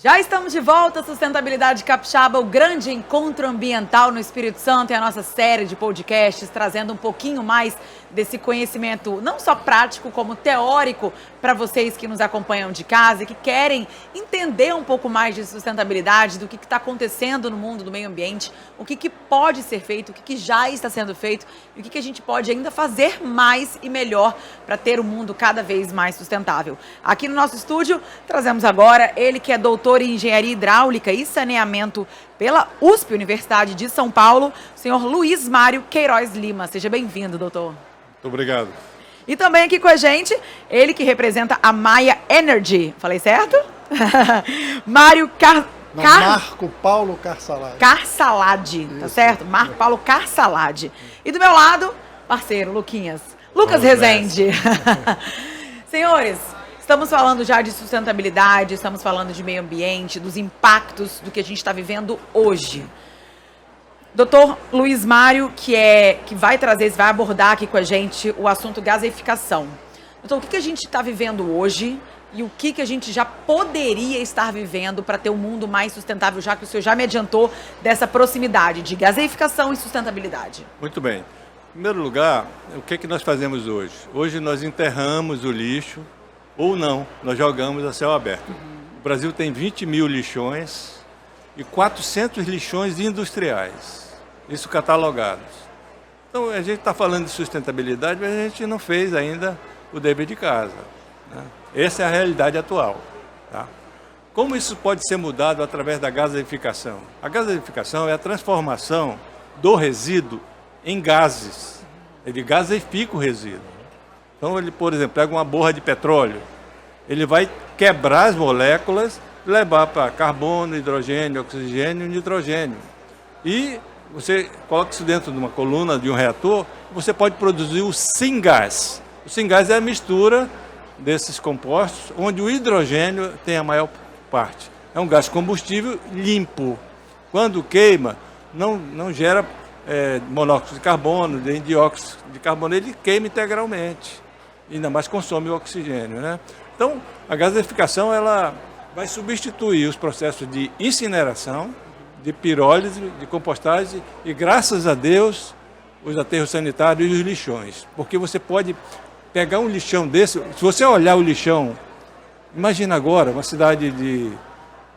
Já estamos de volta, Sustentabilidade Capixaba, o grande encontro ambiental no Espírito Santo e a nossa série de podcasts, trazendo um pouquinho mais desse conhecimento, não só prático, como teórico, para vocês que nos acompanham de casa e que querem entender um pouco mais de sustentabilidade, do que está acontecendo no mundo do meio ambiente, o que pode ser feito, o que já está sendo feito e o que a gente pode ainda fazer mais e melhor para ter um mundo cada vez mais sustentável. Aqui no nosso estúdio, trazemos agora ele que é doutor em Engenharia Hidráulica e Saneamento pela USP, Universidade de São Paulo, o senhor Luiz Mário Queiroz Lima. Seja bem-vindo, doutor. Muito obrigado. E também aqui com a gente, ele que representa a Maia Energy. Falei certo? Marco Paulo Carsalade. Carsalade, tá certo? Marco Paulo Carsalade. E do meu lado, parceiro, Lucas Rezende. Senhores, estamos falando já de sustentabilidade, estamos falando de meio ambiente, dos impactos do que a gente está vivendo hoje. Doutor Luiz Mário, que vai abordar aqui com a gente o assunto gaseificação. Doutor, o que a gente está vivendo hoje e o que a gente já poderia estar vivendo para ter um mundo mais sustentável, já que o senhor já me adiantou dessa proximidade de gaseificação e sustentabilidade? Muito bem. Em primeiro lugar, o que nós fazemos hoje? Hoje nós enterramos o lixo, ou não, nós jogamos a céu aberto. O Brasil tem 20 mil lixões e 400 lixões industriais, isso catalogados. Então a gente está falando de sustentabilidade, mas a gente não fez ainda o dever de casa, né? Essa é a realidade atual, tá? Como isso pode ser mudado através da gaseificação? A gaseificação é a transformação do resíduo em gases. Ele gaseifica o resíduo. Então ele, por exemplo, pega uma borra de petróleo, ele vai quebrar as moléculas, levar para carbono, hidrogênio, oxigênio e nitrogênio. E você coloca isso dentro de uma coluna, de um reator, você pode produzir o syngas. O syngas é a mistura desses compostos, onde o hidrogênio tem a maior parte. É um gás combustível limpo. Quando queima, não gera monóxido de carbono, nem dióxido de carbono, ele queima integralmente. E ainda mais consome o oxigênio, né? Então, a gaseificação ela vai substituir os processos de incineração, de pirólise, de compostagem e, graças a Deus, os aterros sanitários e os lixões. Porque você pode pegar um lixão desse, se você olhar o lixão, imagina agora uma cidade de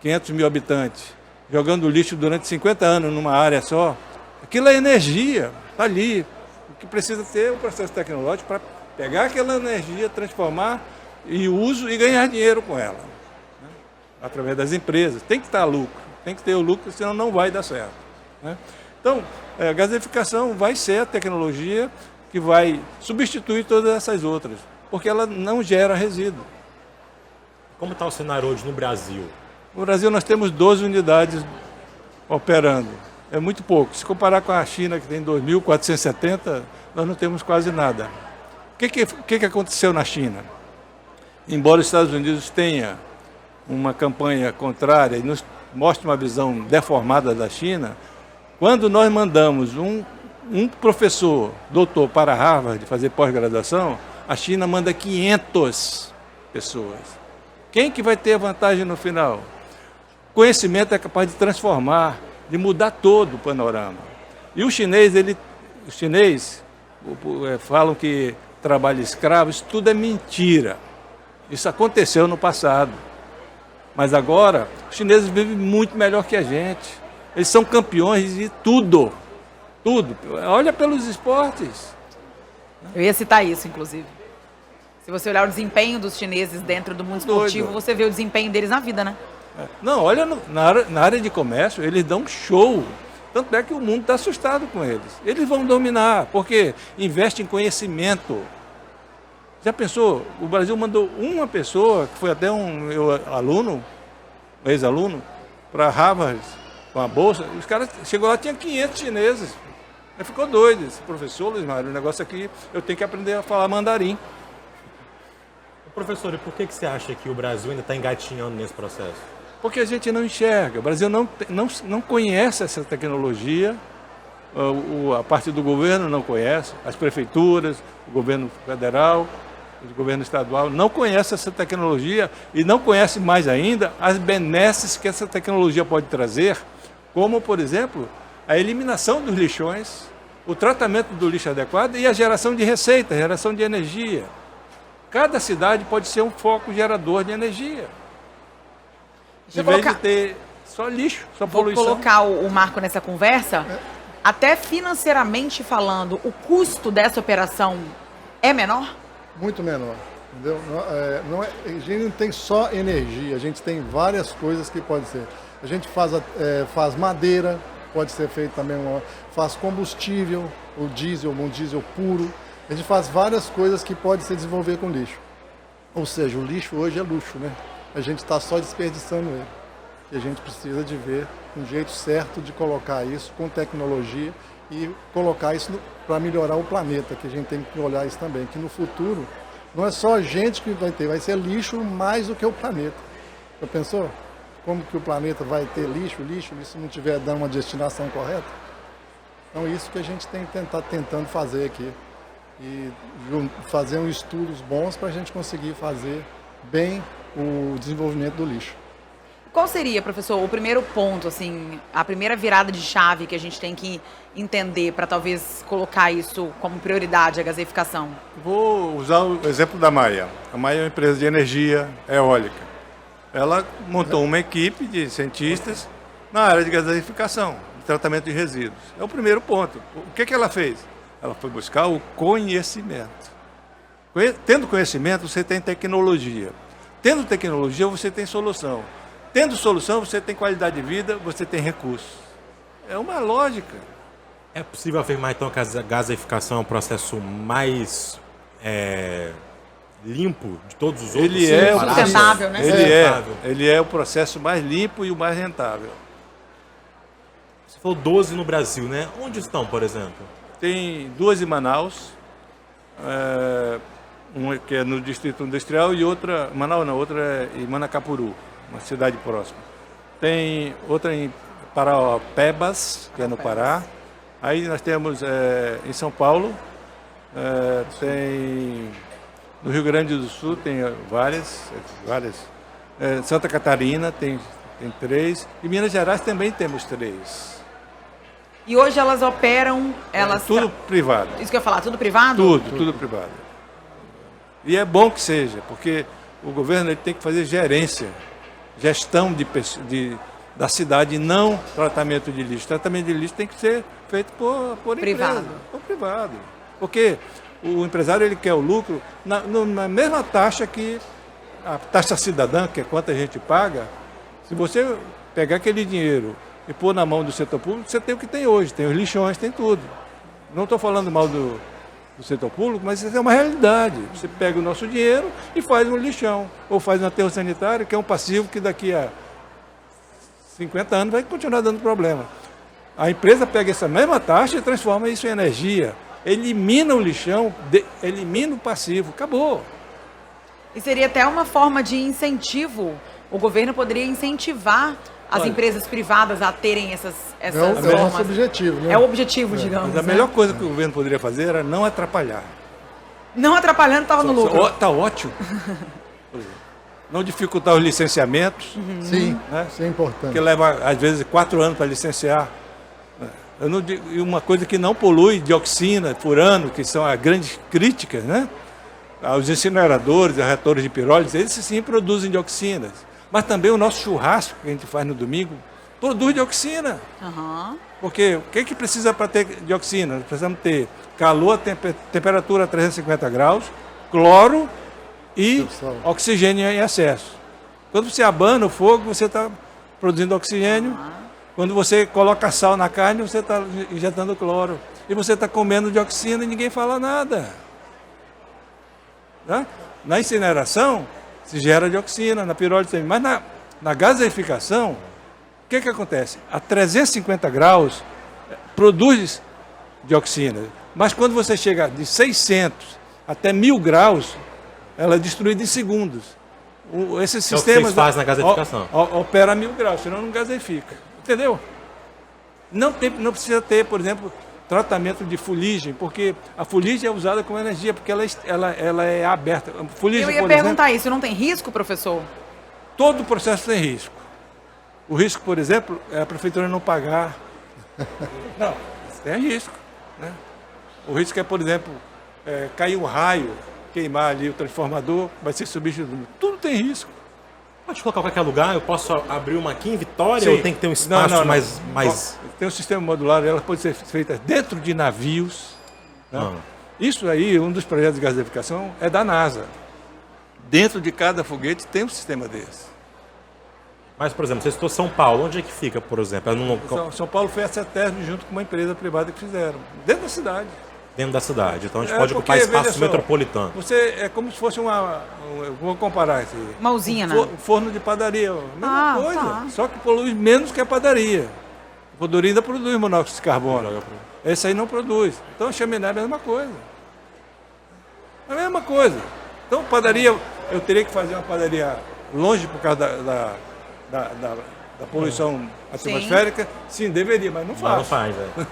500 mil habitantes, jogando lixo durante 50 anos numa área só, aquilo é energia, está ali. O que precisa ter é um processo tecnológico para pegar aquela energia, transformar em uso e ganhar dinheiro com ela, né? Através das empresas. Tem que estar lucro, tem que ter o lucro, senão não vai dar certo, né? Então, a gaseificação vai ser a tecnologia que vai substituir todas essas outras, porque ela não gera resíduo. Como está o cenário hoje no Brasil? No Brasil nós temos 12 unidades operando. É muito pouco. Se comparar com a China, que tem 2.470, nós não temos quase nada. O que aconteceu na China? Embora os Estados Unidos tenha uma campanha contrária e nos mostre uma visão deformada da China, quando nós mandamos um professor, doutor, para Harvard fazer pós-graduação, a China manda 500 pessoas. Quem que vai ter a vantagem no final? Conhecimento é capaz de transformar, de mudar todo o panorama. E o chinês, falam que trabalho escravo, isso tudo é mentira. Isso aconteceu no passado. Mas agora, os chineses vivem muito melhor que a gente. Eles são campeões de tudo. Tudo. Olha pelos esportes. Eu ia citar isso, inclusive. Se você olhar o desempenho dos chineses dentro do mundo esportivo, você vê o desempenho deles na vida, né? Não, olha, na área de comércio, eles dão show. Tanto é que o mundo está assustado com eles. Eles vão dominar, porque investem em conhecimento. Já pensou? O Brasil mandou uma pessoa, que foi até um ex-aluno, para Harvard, com a bolsa. Os caras, chegou lá, tinha 500 chineses. Aí ficou doido. Esse professor, Luiz Mário, o negócio aqui, eu tenho que aprender a falar mandarim. Professor, e por que você acha que o Brasil ainda está engatinhando nesse processo? Porque a gente não enxerga. O Brasil não conhece essa tecnologia, a parte do governo não conhece, as prefeituras, o governo federal. o governo estadual não conhece essa tecnologia e não conhece mais ainda as benesses que essa tecnologia pode trazer, como, por exemplo, a eliminação dos lixões, o tratamento do lixo adequado e a geração de receita, geração de energia. Cada cidade pode ser um foco gerador de energia. Em vez de ter só lixo, só poluição. Vou colocar o Marco nessa conversa. Até financeiramente falando, o custo dessa operação é menor? Muito menor, entendeu? A gente não tem só energia, a gente tem várias coisas que pode ser. A gente faz madeira, pode ser feito também, faz combustível, um diesel puro. A gente faz várias coisas que pode se desenvolver com lixo. Ou seja, o lixo hoje é luxo, né? A gente está só desperdiçando ele. E a gente precisa de ver um jeito certo de colocar isso com tecnologia e colocar isso para melhorar o planeta, que a gente tem que olhar isso também, que no futuro não é só a gente que vai ter, vai ser lixo mais do que o planeta. Já pensou? Como que o planeta vai ter lixo se não tiver dando uma destinação correta? Então isso que a gente tem que tentando fazer aqui. E fazer uns estudos bons para a gente conseguir fazer bem o desenvolvimento do lixo. Qual seria, professor, o primeiro ponto, assim, a primeira virada de chave que a gente tem que entender para talvez colocar isso como prioridade, a gaseificação? Vou usar o exemplo da Maia. A Maia é uma empresa de energia eólica. Ela montou uma equipe de cientistas na área de gaseificação, de tratamento de resíduos. É o primeiro ponto. O que ela fez? Ela foi buscar o conhecimento. Tendo conhecimento, você tem tecnologia. Tendo tecnologia, você tem solução. Tendo solução, você tem qualidade de vida, você tem recursos. É uma lógica. É possível afirmar, então, que a gaseificação é um processo mais limpo de todos os outros? Ele é sustentável, né? Ele é o processo mais limpo e o mais rentável. Você falou 12 no Brasil, né? Onde estão, por exemplo? Tem 2 em Manaus, uma que é no Distrito Industrial e outra, Manaus não, outra é em Manacapuru, uma cidade próxima. Tem outra em Paraopebas, que é no Pará. Aí nós temos em São Paulo, tem no Rio Grande do Sul tem várias. Santa Catarina tem 3 e Minas Gerais também temos 3. E hoje elas operam... Tudo privado. Isso que eu ia falar, tudo privado? Tudo privado. E é bom que seja, porque o governo ele tem que fazer gestão da cidade, não tratamento de lixo. Tratamento de lixo tem que ser feito por privado. Empresa, por privado. Porque o empresário ele quer o lucro na mesma taxa que a taxa cidadã, que é quanto a gente paga. Se você pegar aquele dinheiro e pôr na mão do setor público, você tem o que tem hoje, tem os lixões, tem tudo. Não estou falando mal do setor público, mas isso é uma realidade. Você pega o nosso dinheiro e faz um lixão, ou faz um aterro sanitário, que é um passivo que daqui a 50 anos vai continuar dando problema. A empresa pega essa mesma taxa e transforma isso em energia, elimina o lixão, elimina o passivo, acabou. E seria até uma forma de incentivo, o governo poderia incentivar as empresas privadas a terem essas formas. É o nosso objetivo, né? É o objetivo, digamos. Mas a melhor coisa que o governo poderia fazer era não atrapalhar. Não atrapalhando, estava no lucro. Está ótimo. Não dificultar os licenciamentos. Sim, né? isso é importante. Porque leva, às vezes, 4 anos para licenciar. Eu não digo, e uma coisa que não polui, dioxina, furano, que são as grandes críticas, né? Os incineradores, os reatores de pirólise, eles sim produzem dioxinas. Mas também o nosso churrasco que a gente faz no domingo produz dioxina. Uhum. Porque o que precisa para ter dioxina? Nós precisamos ter calor, temperatura a 350 graus, cloro e oxigênio em excesso. Quando você abana o fogo, você está produzindo oxigênio. Uhum. Quando você coloca sal na carne, você está injetando cloro. E você está comendo dioxina e ninguém fala nada. Né? Na incineração, se gera dioxina, na pirólise também. Mas na gaseificação, o que acontece? A 350 graus produz dioxina. Mas quando você chega de 600 até 1000 graus, ela é destruída em segundos. Esses sistemas... É o que vocês fazem na gaseificação. Opera a 1000 graus, senão não gaseifica. Entendeu? Não precisa ter, por exemplo, tratamento de fuligem, porque a fuligem é usada como energia, porque ela é aberta. A fuligem, Eu ia por perguntar exemplo, isso, não tem risco, professor? todo o processo tem risco. O risco, por exemplo, é a prefeitura não pagar. Não, tem risco. Né? O risco é, por exemplo, cair um raio, queimar ali o transformador, vai ser substituído. Tudo tem risco. Pode colocar em qualquer lugar? Eu posso abrir uma aqui em Vitória Sim. ou tem que ter um espaço Não. mais... Tem um sistema modular, ela pode ser feita dentro de navios. Né? Ah. Isso aí, um dos projetos de gasificação é da NASA. Dentro de cada foguete tem um sistema desse. Mas, por exemplo, você citou São Paulo, onde é que fica, por exemplo? É São Paulo foi a CETESB junto com uma empresa privada que fizeram. Dentro da cidade. dentro da cidade. Então a gente pode porque, ocupar espaço veja só, metropolitano. Você é como se fosse vou comparar aqui. Uma usina. Um forno de padaria, mesma coisa. Tá. Só que polui menos que a padaria. A padaria ainda produz monóxido de carbono. Esse aí não produz. Então a chaminé é a mesma coisa. É a mesma coisa. Então padaria, eu teria que fazer uma padaria longe por causa da poluição atmosférica? Sim, deveria, mas não faz. Não faz, velho.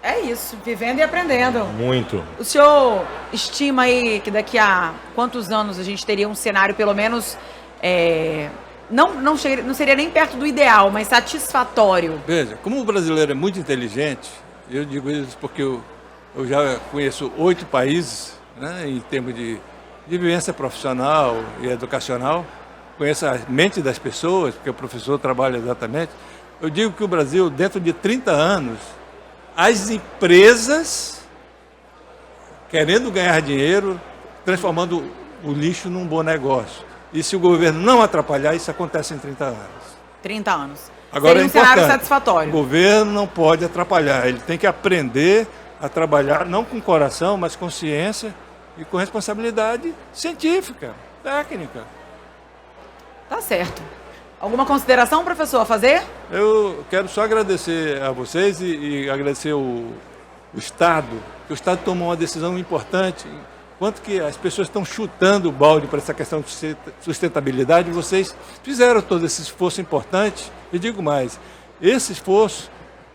É isso, vivendo e aprendendo. Muito. O senhor estima aí que daqui a quantos anos a gente teria um cenário, pelo menos, não seria nem perto do ideal, mas satisfatório? Veja, como o brasileiro é muito inteligente, eu digo isso porque eu já conheço 8 países, né, em termos de vivência profissional e educacional, conheço a mente das pessoas, porque o professor trabalha exatamente. Eu digo que o Brasil, dentro de 30 anos, as empresas querendo ganhar dinheiro, transformando o lixo num bom negócio. E se o governo não atrapalhar, isso acontece em 30 anos. 30 anos. Agora Seria um é importante, cenário satisfatório. o governo não pode atrapalhar, ele tem que aprender a trabalhar, não com coração, mas com ciência e com responsabilidade científica, técnica. Tá certo. Alguma consideração, professor, a fazer? Eu quero só agradecer a vocês e agradecer o Estado, que o Estado tomou uma decisão importante. Enquanto que as pessoas estão chutando o balde para essa questão de sustentabilidade, vocês fizeram todo esse esforço importante. E digo mais, esse esforço,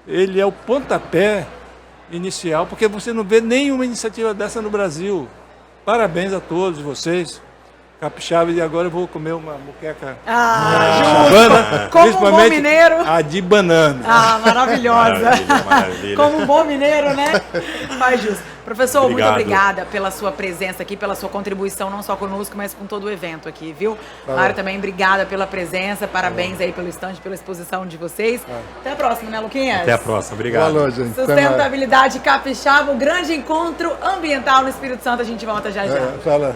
ele é o pontapé inicial, porque você não vê nenhuma iniciativa dessa no Brasil. Parabéns a todos vocês. Capixaba, e agora eu vou comer uma moqueca Justo! Como um bom mineiro. a de banana. Maravilhosa. Maravilha. Como um bom mineiro, né? Faz justo. Professor, Obrigado. muito obrigada pela sua presença aqui, pela sua contribuição, não só conosco, mas com todo o evento aqui, viu? Mário também, obrigada pela presença, parabéns aí pelo stand, pela exposição de vocês. Até a próxima, né, Luquinhas? Até a próxima. Obrigado. Boa noite, gente. Até mais. Sustentabilidade Capixaba, o grande encontro ambiental no Espírito Santo. A gente volta já já. Fala.